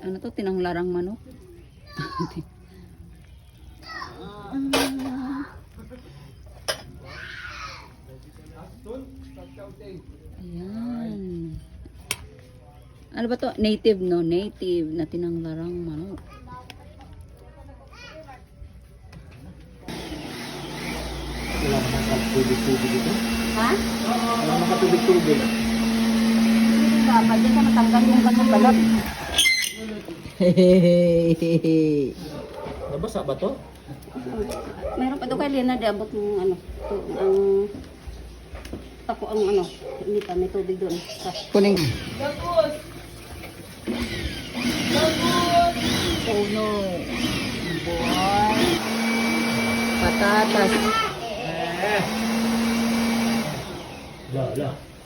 Ano to? Tinanglarang manok? Ayan. Ano ba to? Native, no? Native na tinanglarang manok. Wala naman katubig-tubig dito. Ha? Wala naman katubig-tubig. Dapat dyan ka matanggal yung balat. Nabasa ba to? Meron pa doon kay Lena, di abot ng ano, ang tako ang ano, hindi pa may tubig doon. Kuning. Oh no. Boy. Patatas. La.